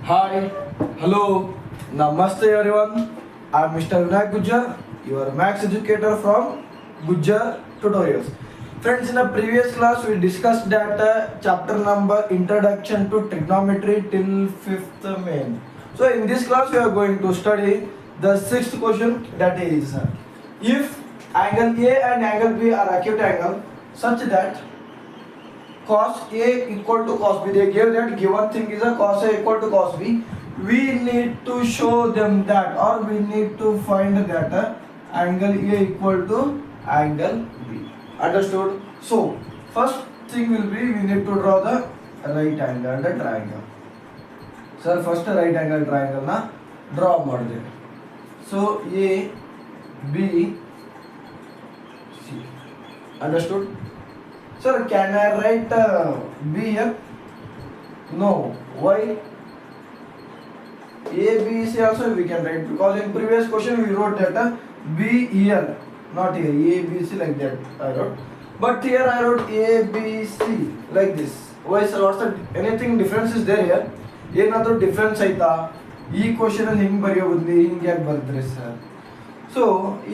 Hi, hello, namaste everyone. I'm Mr. Vinayak Gujjar, your maths educator from Gujjar Tutorials. Friends, in the previous class we discussed that chapter number Introduction to Trigonometry till 5th main. So in this class we are going to study the sixth question, that is if angle A and angle B are acute angle such that cos A equal to cos B. They gave that given thing is a cos A equal to cos B. We need to show them that, or we need to find that angle A equal to angle B. Understood? So first thing will be we need to draw the right angle and the triangle. Sir, first right angle triangle na draw ಮಾಡಿದೆ. So A B C. Understood? Sir, can I write B here? No. Why? A, B, C also we can write, because in previous question we wrote that B here, not here. A, B, C like that I wrote. But here I wrote A, B, C like this. Why, sir? What's the anything difference is there here? ಏನಾದರೂ difference ಆಯ್ತಾ? ಈ question ಅಲ್ಲಿ ಹಿಂಗೆ ಬರೆಯೋ ಬದಲು ಹಿಂಗೆ ಯಾಕೆ ಬರ್ದ್ರಿ sir? So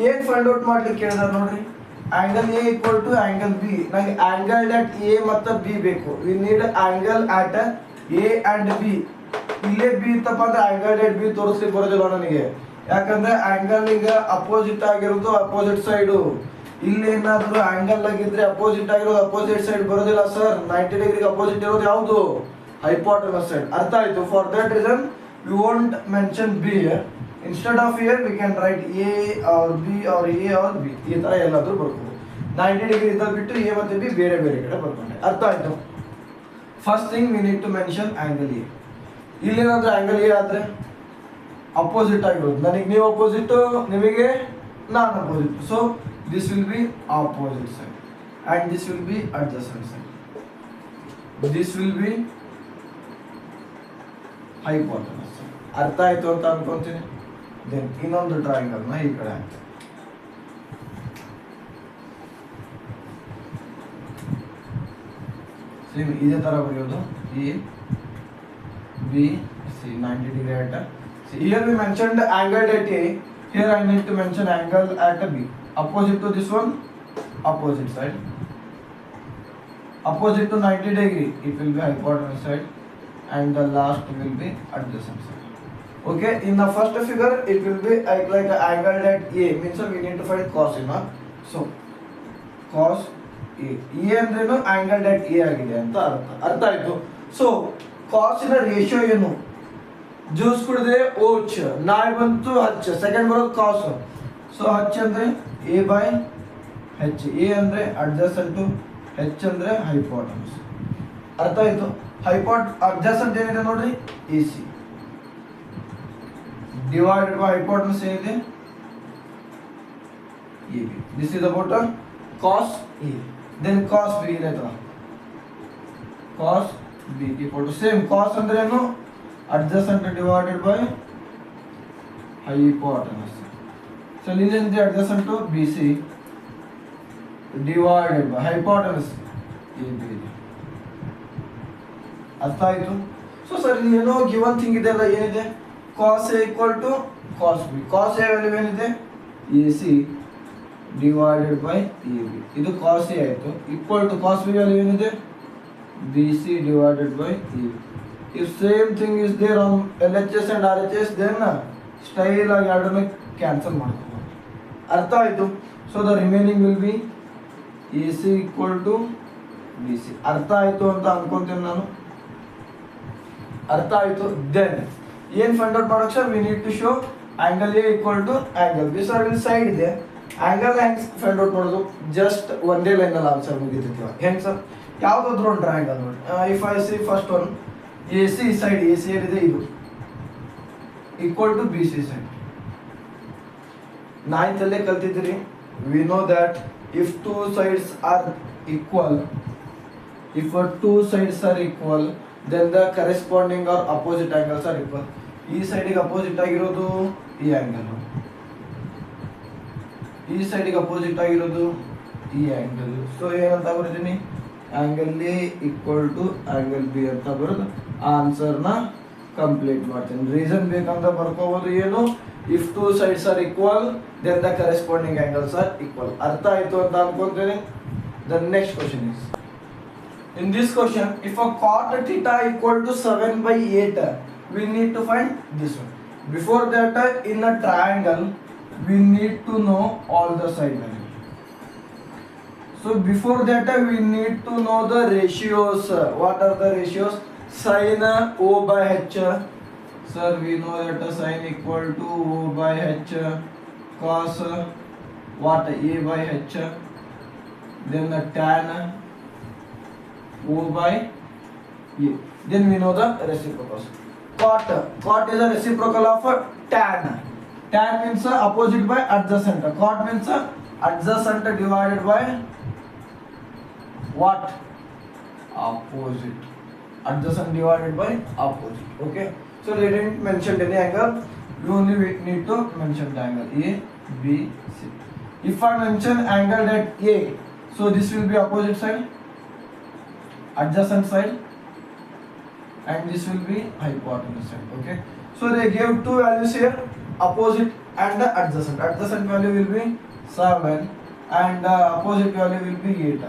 ಏನು ಫೈಂಡ್ ಔಟ್ ಮಾಡ್ಲಿಕ್ಕೆ ಹೇಳಿದಾರೆ ನೋಡ್ರಿ. angle A equal to angle B. ನನಗೆ angle at A ಮತ್ತು B ಬೇಕು. We need angle at A and B. ಇಲ್ಲೇ B ಇತ್ತಪ್ಪ ಅಂದ್ರೆ angle at B ತೋರಿಸ್ಲಿಕ್ಕೆ ಬರೋದಿಲ್ಲ ನನಗೆ. ಯಾಕಂದ್ರೆ angle ಈಗ ಅಪೋಸಿಟ್ ಆಗಿರೋದು ಅಪೋಸಿಟ್ ಸೈಡು. ಇಲ್ಲಿ ಏನಾದರೂ angle ಆಗಿದ್ರೆ ಅಪೋಸಿಟ್ ಆಗಿರೋದು ಅಪೋಸಿಟ್ ಸೈಡ್ ಬರೋದಿಲ್ಲ ಸರ್. 90 ಡಿಗ್ರಿಗೆ ಅಪೋಸಿಟ್ ಇರೋದು ಯಾವುದು? hypotenuse side. ಅರ್ಥ ಆಯ್ತು? For that reason we won't mention B here. Instead of here we can write A or B or A or B. ಈ ತರ ಎಲ್ಲಾದರೂ ಬರ್ಬೋದು. 90 ಡಿಗ್ರಿ ಇದ್ದಲ್ಲಿ ಬಿಟ್ಟು A ಮತ್ತು B ಬೇರೆ ಬೇರೆ ಕಡೆ ಬರ್ಕೊಂಡೆ. ಅರ್ಥ ಆಯ್ತು? First thing we need to mention angle A. ಇಲ್ಲೇನಾದ್ರೂ angle A ಆದ್ರೆ ಅಪೋಸಿಟ್ ಆಗಿರೋದು. ನನಗೆ ನೀವು ಅಪೋಸಿಟ್, ನಿಮಗೆ ನಾನು opposite. So this will be opposite side and this will be adjacent side. This will be hypotenuse. ಅರ್ಥ ಆಯ್ತು ಅಂತ ಅನ್ಕೊಂತೀನಿ. ದೆನ್ ಇನ್ನೊಂದು ಟ್ರಯಾಂಗಲ್ ನ ಈ ಕಡೆ ಹಾಕಿ. ಸೇಮ್ ಇದೇ ತರ ಬರೆಯೋದು. A B C 90 degree at C. Here we mentioned angle at A. Here I need to mention angle at B. Opposite to this one, opposite side. Opposite to 90 degree, it will be hypotenuse side, and the last will be adjacent side. Okay, in the first figure it will be like angle at A, means we need to find cos A. So cos A. A ಅಂದ್ರೇನು angle at A ಆಗಿದೆ ಅಂತ ಅರ್ಥ ಆಯ್ತು. So cos ನ ratio ಏನು? Juice ಕುಡಿದ್ರೆ ಓಚ್, ನಾಯಿ ಬಂತು ಹಚ್, ಸೆಕೆಂಡ್ ಬರೋದು cos. ಸೊ ಹಚ್ ಅಂದ್ರೆ A by H. A ಅಂದ್ರೆ adjacent to H ಅಂದ್ರೆ hypotenuse. ಅರ್ಥ ಆಯ್ತು? adjacent ಏನಿದೆ ನೋಡ್ರಿ, AC divided by hypotenuse ಏನಿದೆ, AB. This is about cos A. Then cos B ಇದೆ ತರ, cos B equal to same cos ಅಂದ್ರೆ ಏನು, adjacent divided by hypotenuse. So ಇಲ್ಲಿ ಏನಿದೆ adjacent to BC divided by hypotenuse AB ಇದೆ. ಅರ್ಥ ಆಯ್ತು? ಸೊ ಸರ್ ಇಲ್ಲಿ ಏನೋ ಗಿವನ್ ಥಿಂಗ್ ಇದೆ ಅಲ್ಲ, ಏನಿದೆ? cos A equal to cos B. cos A value ಏನಿದೆ? AC divided by AB. ಇದು cos A ಆಯ್ತು. equal to cos B value ಏನಿದೆ? BC divided by AB. If same thing is there on LHS and RHS, then style ಆಗಿ ಎರಡನ್ನ cancel ಮಾಡ್ಕೋಬಹುದು. ಅರ್ಥ ಆಯ್ತು? So the remaining will be AC equal to BC. ಅರ್ಥ ಆಯ್ತು ಅಂತ ಅನ್ಕೊಂತೀನಿ ನಾನು. ಅರ್ಥ ಆಯ್ತು? ದೆನ್ ಏನ್ ಫೈಂಡ್ ಔಟ್ ಮಾಡೋಕೆ sir, we need to show angle A equal to angle B. Sir ಇಲ್ಲಿ ಸೈಡ್ ಇದೆ, ಆಂಗಲ್ ಹೆಂಗ್ ಫೈಂಡ್ ಔಟ್ ಮಾಡೋದು? ಜಸ್ಟ್ ಒಂದೇ ಲೈನ್ ಅಲ್ಲಿ ಆನ್ಸರ್ ಮುಗಿದಿರ್ತೀವ. ಹೆಂಗ್ ಸರ್? ಯಾವ್ದಾದ್ರು ಒಂದು ಟ್ರಯಾಂಗಲ್ ನೋಡಿ. If I see first one AC side, AC ಏನಿದೆ ಇದು equal to BC side. Ninth ಅಲ್ಲೇ ಕಲ್ತಿದ್ದೀರಿ. We know that if two sides are equal, if two sides are equal, then the corresponding or opposite angles are equal. ಈ ಸೈಡಿಗೆ opposite ಆಗಿರೋದು ಈ angle, ಈ ಸೈಡಿಗೆ ಅಪೋಸಿಟ್ ಆಗಿರೋದು ಈ ಆಂಗಲ್. ಸೊ ಏನಂತ ಬರ್ತೀನಿ, angle A equal to angle B ಅಂತ ಬರೋದು. ಆನ್ಸರ್ನ ಕಂಪ್ಲೀಟ್ ಮಾಡ್ತೀನಿ. ರೀಸನ್ ಬೇಕಂತ ಬರ್ಕೋಬಹುದು ಏನು, if two sides are equal then the corresponding angles are equal. ಅರ್ಥ ಆಯ್ತು ಅಂತ ಅನ್ಕೊಂತೀನಿ. The next question is, in this question if a cot theta equal to 7/8 we need to find this one. Before that in a triangle we need to know all the side value. So before that we need to know the ratios. What are the ratios? Sin O by H. Sir, we know that sin equal to O by H, cos what A by H, then the tan O by A. Then we know the reciprocals. Cot is a reciprocal of tan. Tan means opposite by adjacent. Cot means adjacent divided by what? Opposite. Adjacent divided by opposite. Okay. So they didn't mention any angle. We only need to mention the angle A, B, C. If I mention angle at A, so this will be opposite side, adjacent side, and this will be hypotenuse side. Okay. So they gave two values here, opposite and the adjacent. Adjacent value will be 7 and the opposite value will be 8.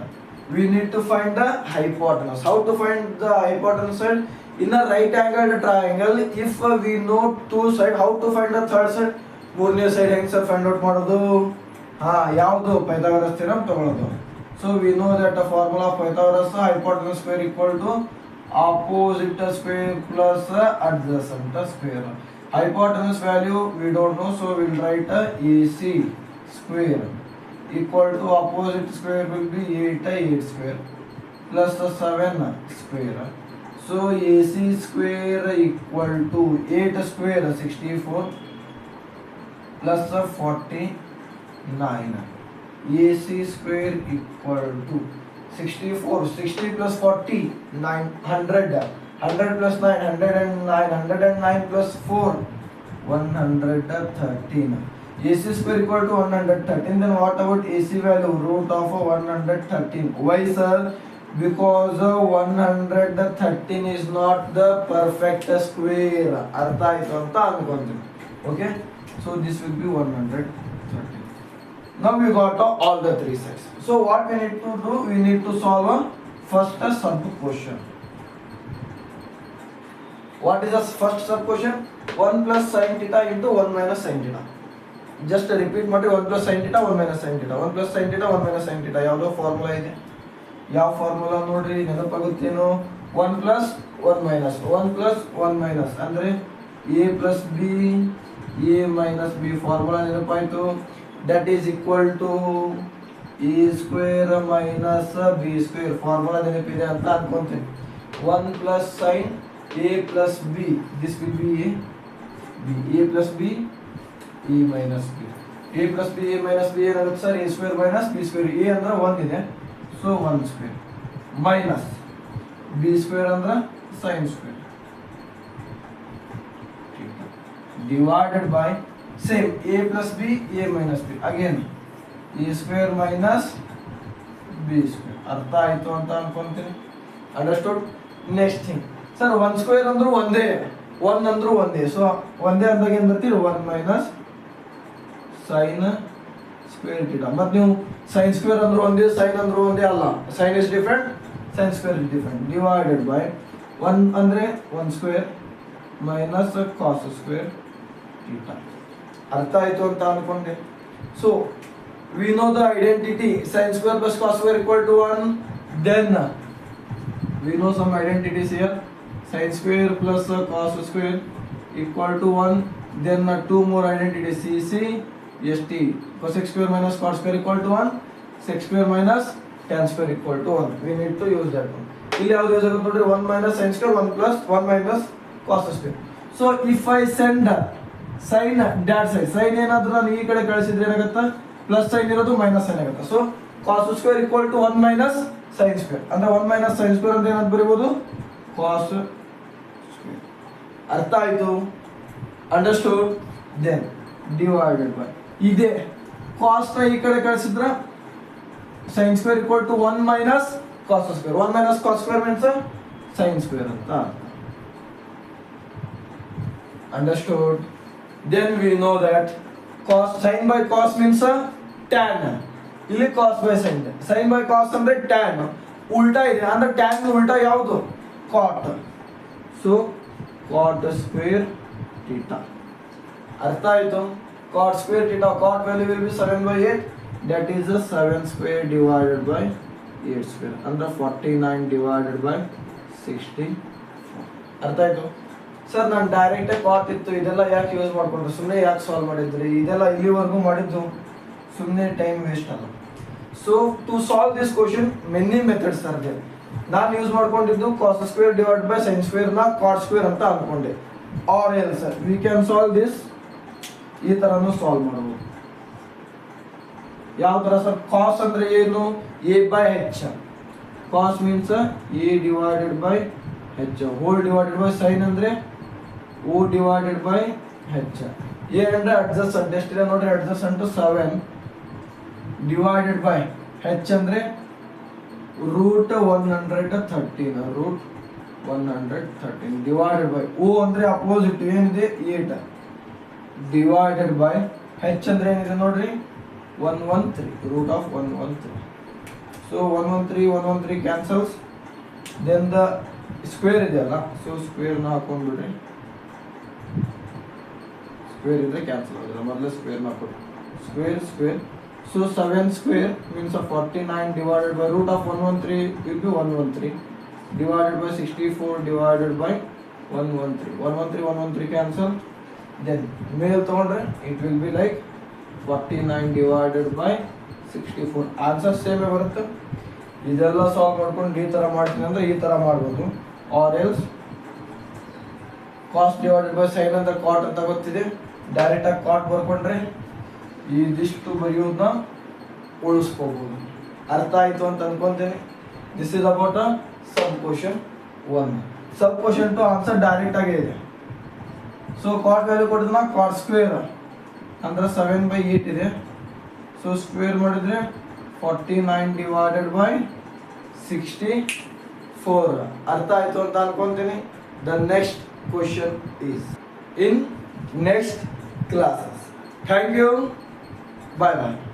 We need to find the hypotenuse. How to find the hypotenuse side? In a right angled triangle, if we know two side, how to find the third side? ಮೂರನೇ side ಹೆಂಗೆ sir find out ಮಾಡೋದು? ಯಾವುದು? Pythagoras theorem ತಗೊಳ್ಳೋದು. So we know that the formula of Pythagoras, hypotenuse square equal to opposite square plus adjacent square. Hypotenuse value we don't know, so we'll write AC square equal to opposite square will be 8 square plus the 7 square. So AC square equal to 8 square 64 plus 49. AC square equal to 64, 60 plus 40, 900, 100 plus 9, 109, 109 plus 4, 113. AC square equal to 113. Then what about AC value? Root of 113. Why sir? Because 113 is not the perfect square. ಅರ್ಥ ಆಯ್ತು ಅಂತ ಅನ್ಕೊಂತೀನಿ. Okay, so this will be 113. Now we got all the three sides. So what we need to do? We need to solve first sub question. What is the first sub question? 1 plus sin theta into 1 minus sin theta. Just repeat ಮಾಡಿ 1 plus sin theta 1 minus sin theta. 1 plus sin theta 1 minus sin theta. ಯಾವುದೋ formula ಇದೆ. ಯಾವ formula ನೋಡ್ರಿ ನೆನಪಾಗುತ್ತೇನೋ? 1 plus 1 minus 1 plus 1 minus ಅಂದ್ರೆ a plus b, a minus b formula ನೆನಪಾಯ್ತು. That is equal to a square minus b square. Formula ನೆನಪಿದೆ ಅಂತ ಅನ್ಕೊಂತೀನಿ. 1 plus sin a plus b, this will be a b, a plus b, a minus b, a plus b, a minus b ಏನಾಗುತ್ತೆ sir? a square minus b square. a ಅಂದ್ರೆ 1 ಇದೆ, so 1 square minus b square ಅಂದ್ರೆ sin square divided by same a plus b, a minus b, again a square minus b square. ಅರ್ಥ ಆಯ್ತು ಅಂತ ಅನ್ಕೊಂತೀನಿ. Understood? Next thing sir, 1 square ಅಂದ್ರೂ ಒಂದೇ, 1 ಅಂದ್ರೂ ಒಂದೇ. ಸೊ ಒಂದೇ ಅಂದಾಗ ಏನು ಬರ್ತೀರಿ? 1 ಮೈನಸ್ ಸೈನ್ ಸ್ಕ್ವೇರ್ ಥೀಟಾ. ಮತ್ತು ನೀವು ಸೈನ್ ಸ್ಕ್ವೇರ್ ಅಂದ್ರೂ ಒಂದೇ, ಸೈನ್ ಅಂದ್ರೂ ಒಂದೇ ಅಲ್ಲ. Sine is different, sine square is different. Divided by 1 ಅಂದರೆ 1 square minus cos square theta. ಅರ್ಥ ಆಯ್ತು ಅಂತ ಅನ್ಕೊಂಡೆ. So we know the identity sin square plus cos square equal to 1. Then we know some identities here. Sin square plus cos square equal to 1. Then 2 more identities, CC, ST. Cosec square minus cot square equal to 1. Sec square minus tan square equal to 1. We need to use that one. ಇಲ್ಲಿ ಯಾವ್ದು use ಆಗುತ್ತೆ ನೋಡ್ರಿ? 1 minus sin square, 1 plus 1 minus cos square. So if I send sin that side, sin ಏನಾದ್ರೂ ನಾನು ಈ ಕಡೆ ಕಳಿಸಿದ್ರೆ ಏನಾಗುತ್ತೆ? ಪ್ಲಸ್ ಸೈನ್ ಇರೋದು ಮೈನಸ್ ಸೈನ್ ಆಗುತ್ತೆ. So cos square equal to 1 minus sine square. ಅಂದ್ರೆ 1 ಮೈನಸ್ ಸೈನ್ ಸ್ಕ್ವೇರ್ ಅಂತ ಏನಂತ ಬರೀಬಹುದು? Cos square. ಅರ್ಥ ಆಯ್ತು? ಅಂಡರ್ಸ್ಟುಡ್? ದೆನ್ ಡಿವೈಡೆಡ್ ಬೈ ಇದೆ ಕಾಸ್ ನ ಈ ಕಡೆ ಕಳಿಸಿದ್ರೆ sine square equal to 1 minus cos square. 1 minus cos square means sine square ಅಂತ. Understood? Then we know that cos sin by cos means tan. ಇಲ್ಲಿ cos by sin. Sin by cos ಅಂದ್ರೆ tan. ಉಲ್ಟಾ ಇದೆ ಅಂದ್ರೆ tan ಉಲ್ಟಾ ಯಾವುದು? cot. So cot square theta. ಅರ್ಥ ಆಯ್ತು? cot square theta, cot value will be 7/8. That is 7 square divided by 8 square. ಅಂದ್ರೆ 49 divided by 60. ಅರ್ಥ ಆಯ್ತು? ಸರ್ ನಾನು ಡೈರೆಕ್ಟ್ ಕಾಟ್ ಇತ್ತು ಇದೆಲ್ಲ ಯಾಕೆ ಯೂಸ್ ಮಾಡ್ಕೊಂಡ್ರೆ ಸುಮ್ಮನೆ ಯಾಕೆ ಸಾಲ್ವ್ ಮಾಡಿದ್ರಿ ಇದೆಲ್ಲ ಇಲ್ಲಿವರೆಗೂ ಮಾಡಿದ್ದು ಸುಮ್ಮನೆ ಟೈಮ್ ವೇಸ್ಟ್ ಅಲ್ಲ. So to solve this question many methods are there. ನಾನು ಯೂಸ್ ಮಾಡ್ಕೊಂಡಿದ್ದು cos square divide by sine square ನ ಕಾಟ್ ಸ್ಕ್ವೇರ್ ಅಂತ ಅನ್ಕೊಂಡೆ. Or else sir we can solve this ಈ ತರನು ಸಾಲ್ವ್ ಮಾಡಬಹುದು. ಯಾವ ತರ ಸರ್? ಕಾಸ್ ಅಂದ್ರೆ ಏನು? A by H. Cos means A divided by H whole divided by sine ಅಂದ್ರೆ O divided by H. A ಅಂದ್ರೆ adjacent ಎಷ್ಟಿದೆ ನೋಡ್ರಿ adjacent 7 divided by H ಅಂದ್ರೆ root 113 root 113 divided by O ಅಂದ್ರೆ opposite ಏನಿದೆ 8 divided by H ಅಂದ್ರೆ ಏನಿದೆ ನೋಡ್ರಿ 113 root of 113. So 113 cancels. Then the square ಇದೆಯಲ್ಲ so square ನ ಹಾಕೊಂಡ್ಬಿಡ್ರಿ. ಸ್ಕ್ವೇರ್ ಇದ್ರೆ ಕ್ಯಾನ್ಸಲ್ ಆಗೋದಿಲ್ಲ ಮೊದಲು ಸ್ಕ್ವೇರ್ ಹಾಕೋದು square. So 7 square means 49 divided by root of 113 will be 113 divided by 64 divided by 113 cancel. Then ಮೇಲ್ ತಗೊಂಡ್ರೆ it will be like 49 divided by 64. Answer ಸೇಮೇ ಬರುತ್ತೆ. ಇದೆಲ್ಲ ಸಾಲ್ವ್ ಮಾಡ್ಕೊಂಡು ಈ ಥರ ಮಾಡ್ತೀನಿ ಅಂದರೆ ಈ ಥರ ಮಾಡ್ಬೋದು. Or else cos divided by sine ಅಂತ ಕಾಟ್ ಅಂತ ಗೊತ್ತಿದೆ ಡೈರೆಕ್ಟ್ ಆಗಿ ಕಾಟ್ ಬರ್ಕೊಂಡ್ರೆ ಇದಿಷ್ಟು ಬರೆಯೋದನ್ನ ಉಳಿಸ್ಕೋಬಹುದು. ಅರ್ಥ ಆಯ್ತು ಅಂತ ಅನ್ಕೊಂತೀನಿ. This is about sub question 1. Sub question 2 answer direct ಆಗೇ ಇದೆ. ಸೊ ಕಾಟ್ ವ್ಯಾಲ್ಯೂ ಕೊಟ್ಟಿದ್ನ ಕಾಟ್ ಸ್ಕ್ವೇರ್ ಅಂದ್ರೆ 7/8 ಇದೆ. ಸೊ ಸ್ಕ್ವೇರ್ ಮಾಡಿದ್ರೆ 49 ಡಿವೈಡೆಡ್ ಬೈ 64. ಅರ್ಥ ಆಯ್ತು ಅಂತ ಅನ್ಕೊಂತೀನಿ. The next question is in next classes. Thank you. Bye bye.